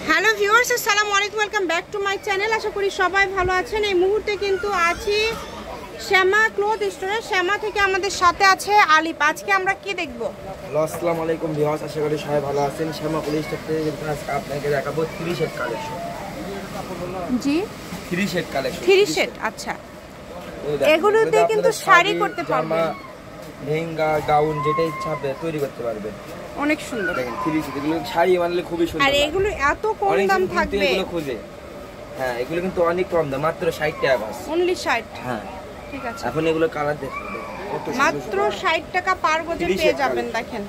Hello viewers, আসসালামু আলাইকুম, welcome back to my channel. আশা করি সবাই ভালো আছেন। এই মুহূর্তে কিন্তু আছি শ্যামা ক্লথ স্টোরে। শ্যামা থেকে আমাদের সাথে আছে আলিপ। আজকে আমরা কি দেখব? আসসালামু আলাইকুম ভিউয়ার্স, আশা করি সবাই ভালো আছেন। শ্যামা ক্লথ স্টোর থেকে কিন্তু আজকে আপনাকে দেখাবো 3 সেট কালেকশন। জি, 3 সেট কালেকশন। 3 সেট, আচ্ছা। এগুলোতে কিন্তু শাড়ি করতে পারবেন, লেহেঙ্গা, গাউন যেটা ইচ্ছা আপনি তৈরি করতে পারবেন। অনেক সুন্দর। দেখেন 3 সেট, এগুলো শাড়ি বানালে খুবই সুন্দর। আর এগুলো এত কম দাম থাকবে? এগুলো খুঁজে, হ্যাঁ এগুলো কিন্তু অনেক কম দাম, মাত্র 60 টাকা বাস। অনলি 60? হ্যাঁ ঠিক আছে। এখন এগুলো কালার দেখুন, মাত্র 60 টাকা পার গজে পেয়ে যাবেন। দেখেন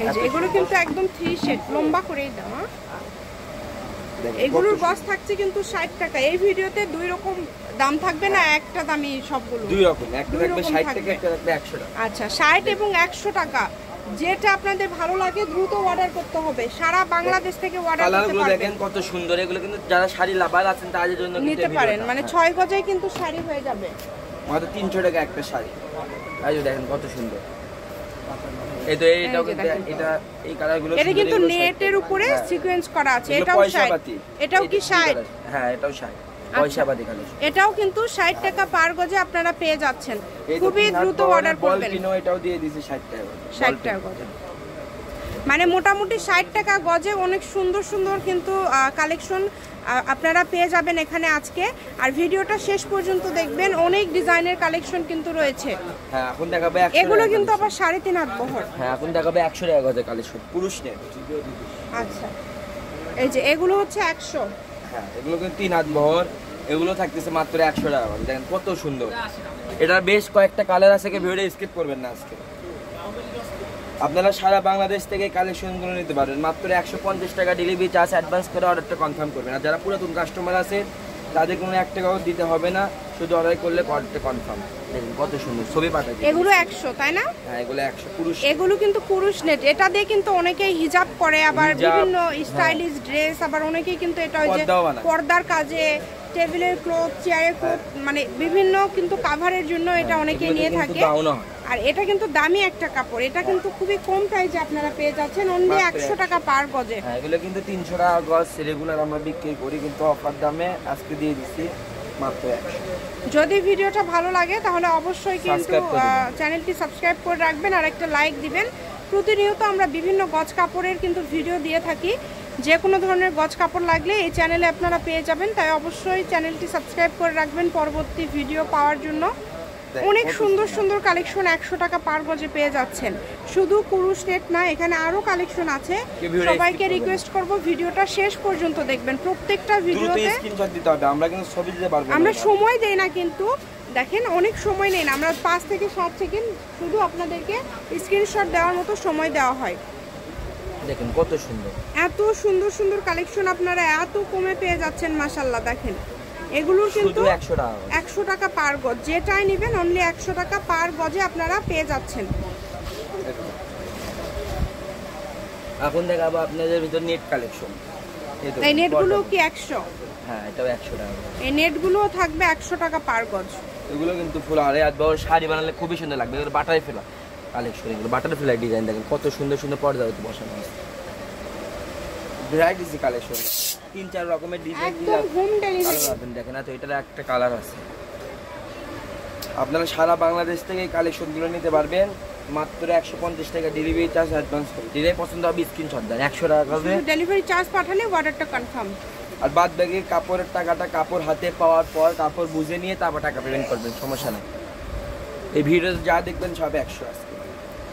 এই যে এগুলো কিন্তু একদম 3 সেট, লম্বা করেই দাম। এগুলোর গজ থাকছে কিন্তু 60 টাকা। এই ভিডিওতে দুই রকম দাম থাকবে না, একটা দামই সবগুলো। দুই রকম, একটা থাকবে 60 টাকা, একটা থাকবে 100 টাকা। আচ্ছা, 60 এবং 100 টাকা, যেটা আপনাদের ভালো লাগে দ্রুত অর্ডার করতে হবে। সারা বাংলাদেশ থেকে অর্ডার করতে পারবেন। কালারগুলো দেখেন কত সুন্দর। এগুলো কিন্তু যারা শাড়ি লাভার আছেন তাদের জন্য নিতে পারেন, মানে 6 গজেই কিন্তু শাড়ি হয়ে যাবে। মাত্র 300 টাকা একটা শাড়ি। এই যে দেখেন কত সুন্দর। এই তো এটাও কিন্তু এটা এই কালারগুলো এটা কিন্তু নেটের উপরে সিকোয়েন্স করা আছে। এটাও 60, এটাও কি 60? হ্যাঁ এটাও 60, পয়সাপাতি কালেকশন। এটাও কিন্তু 60 টাকা পার গজে আপনারা পেয়ে যাচ্ছেন। খুবই দ্রুত অর্ডার করবেন। বল পিনো এটাও দিয়ে দিয়েছে 60 টাকা, 60 টাকা গজে, মানে মোটামুটি 60 টাকা গজে অনেক সুন্দর সুন্দর কিন্তু কালেকশন আপনারা পেয়ে যাবেন এখানে আজকে। আর ভিডিওটা শেষ পর্যন্ত দেখবেন, অনেক ডিজাইনের কালেকশন কিন্তু রয়েছে। হ্যাঁ এখন দেখাবে 100 এগুলো কিন্তু আবার 3.5 হাত বহর। হ্যাঁ এখন দেখাবে 100 টাকা গজে কালেকশন, পুরুষ নেট। আচ্ছা, এই যে এগুলো হচ্ছে 100। হ্যাঁ এগুলো কিন্তু 3 হাত বহর, এগুলো থাকতেছে মাত্র 100 টাকা। দেখেন কত সুন্দর। এটার বেশ কয়েকটা কালার আছে, ভিডিওটা স্কিপ করবেন না আজকে। আপনারা সারা বাংলাদেশ থেকে কালেকশনগুলো নিতে পারবেন। মাত্র 150 টাকা ডেলিভারি চার্জ অ্যাডভান্স করে অর্ডারটা কনফার্ম করবেন। আর যারা পুরাতন কাস্টমার আছে তাদের কোনো 1 টাকাও দিতে হবে না, শুধু অর্ডার করলে অর্ডারটা কনফার্ম। দেখুন কত সুন্দর ছবি পাঠাচ্ছি। এগুলো 100 তাই না? হ্যাঁ এগুলো 100 পুরুষ। এগুলো কিন্তু পুরুষ নেট। এটা দিয়ে কিন্তু অনেকেই হিজাব করে, আবার বিভিন্ন স্টাইলিশ ড্রেস, আবার অনেকেই কিন্তু এটা ওই যে পর্দার কাজে, টেবিলের ক্লথ, চেয়ারের ক্লথ, মানে বিভিন্ন কিন্তু কাভারের জন্য এটা অনেকেই নিয়ে থাকে। আর এটা কিন্তু দামি একটা কাপড়। এটা কিন্তু খুবই কম প্রাইসে আপনারা পেয়ে যাচ্ছেন, অনলি 100 টাকা পার গজে। হ্যাঁ এগুলো কিন্তু 300 টাকা গজ রেগুলার আমরা বিক্রি করি, কিন্তু অফার দামে আজকে দিয়ে দিচ্ছি মাত্র 100। যদি ভিডিওটা ভালো লাগে তাহলে অবশ্যই কিন্তু চ্যানেলটি সাবস্ক্রাইব করে রাখবেন আর একটা লাইক দিবেন। প্রতিনিয়ত আমরা বিভিন্ন গজ কাপড়ের কিন্তু ভিডিও দিয়ে থাকি। যে কোনো ধরনের গজ কাপড় লাগলে এই চ্যানেলে আপনারা পেয়ে যাবেন, তাই অবশ্যই চ্যানেলটি সাবস্ক্রাইব করে রাখবেন পরবর্তী ভিডিও পাওয়ার জন্য। অনেক সুন্দর সুন্দর কালেকশন 100 টাকা পার গজে পেয়ে যাচ্ছেন। শুধু পুরুষ নেট না, এখানে আরো কালেকশন আছে। সবাইকে রিকোয়েস্ট করব ভিডিওটা শেষ পর্যন্ত দেখবেন। প্রত্যেকটা ভিডিওতে স্ক্রিনশট দিতে হবে, আমরা কিন্তু ছবি দিতে পারবো না, আমরা সময় দেই না কিন্তু। দেখেন অনেক সময় নেই না, আমরা 5 থেকে 7 সেকেন্ড শুধু আপনাদেরকে স্ক্রিনশট দেওয়ার মতো সময় দেওয়া হয়। দেখেন কত সুন্দর, এত সুন্দর সুন্দর কালেকশন আপনারা এত কমে পেয়ে যাচ্ছেন, মাশাআল্লাহ। দেখেন এগুলোর কিন্তু 100 টাকা পার গজ, যেটাই নেবেন অনলি 100 টাকা পার গজে আপনারা পেয়ে যাচ্ছেন। এখন দেখাবো আপনাদের ভিতর নেট কালেকশন। এই নেটগুলো কি 100? হ্যাঁ এটাও 100 টাকা। এই নেটগুলো থাকবে 100 টাকা পার গজ। এগুলো কিন্তু ফুল আরে আর বড় শাড়ি বানালে খুবই সুন্দর লাগবে। এগুলো বাটার ফেলা কালেকশন, এগুলো বাটার ফেলা ডিজাইন। দেখেন কত সুন্দর সুন্দর পর্দা হতে বসানো আছে। ভ্যারাইটিস কালেকশন, 3-4 রকমের ডিজাইন। একদম হোম ডেলিভারি। দেখেন না তো, এটার একটা কালার আছে। আপনারা সারা বাংলাদেশ থেকে এই কালেকশনগুলো নিতে পারবেন মাত্র 150 টাকা ডেলিভারি চার্জ অ্যাডভান্স করে। যেটাই পছন্দ হবে স্ক্রিনশট দেন, 100 টাকা হবে ডেলিভারি চার্জ পাঠালে অর্ডারটা কনফার্ম। আর বাদ বাকি কাপড়ের টাকাটা কাপড় হাতে পাওয়ার পর কাপড় বুঝে নিয়ে তারপর টাকা পেমেন্ট করবেন, সমস্যা নেই। এই ভিডিওতে যা দেখবেন সব 100 আজকে।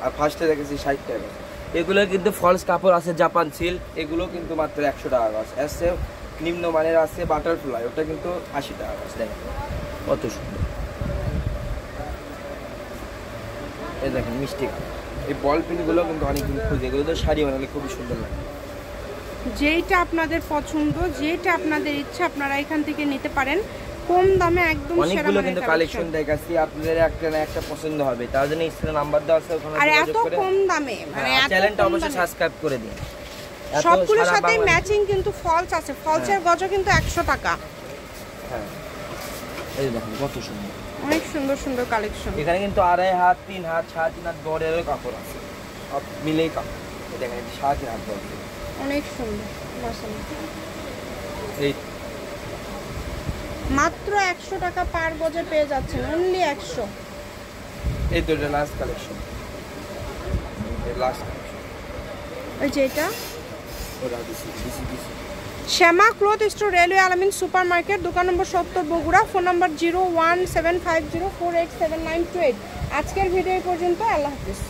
আর ফার্স্টে দেখেছি 60 টাকা। এগুলো কিন্তু ফলস কাপড় আছে, জাপান সিল্ক, এগুলো কিন্তু মাত্র 100 টাকা গাছ আছে। নিম্নমানের আছে বাটারফ্লাই, ওটা কিন্তু 80 টাকা গাছ। দেখেন কত সুন্দর। এই দেখেন মিষ্টি, এই বল পিনগুলো কিন্তু অনেকদিন খুঁজে, এগুলো তো শাড়ি বানালে খুবই সুন্দর লাগে। যেইটা আপনাদের পছন্দ, যেটা আপনাদের ইচ্ছা, আপনারা এখান থেকে নিতে পারেন কম দামে একদম সেরা। অনেকগুলো কিন্তু কালেকশন দেখাচ্ছি, আপনাদের একটা না একটা পছন্দ হবে, তার জন্য স্ক্রিনে নাম্বার দেওয়া আছে, ওখানে যোগাযোগ করে। আর এত কম দামে, মানে চ্যানেলটা অবশ্যই সাবস্ক্রাইব করে দিন। সবগুলোর সাথে ম্যাচিং কিন্তু ফলস আছে, ফলসের গজও কিন্তু 100 টাকা। হ্যাঁ এই দেখুন কত সুন্দর, অনেক সুন্দর সুন্দর কালেকশন। এখানে কিন্তু 2.5 হাত 3 হাত 3.5 হাত বড়ের কাপড় আছে, সব মিলেই কাপড়। দেখেন এটা 3.5 হাত বহর, অনেক সুন্দর মাশাআল্লাহ। এই মাত্র 100 টাকা পার গজে পেয়ে যাচ্ছেন, অনলি 100। এই তো এটা লাস্ট কালেকশন, এই লাস্ট ওই যে এটা ওরা দিছি। শ্যামা ক্লথ স্টোর, রেলওয়ে আলামিন সুপার মার্কেট, দোকান নম্বর 70 বগুড়া, ফোন নম্বর 01750487928। আজকের ভিডিও পর্যন্ত, আল্লাহ হাফিজ।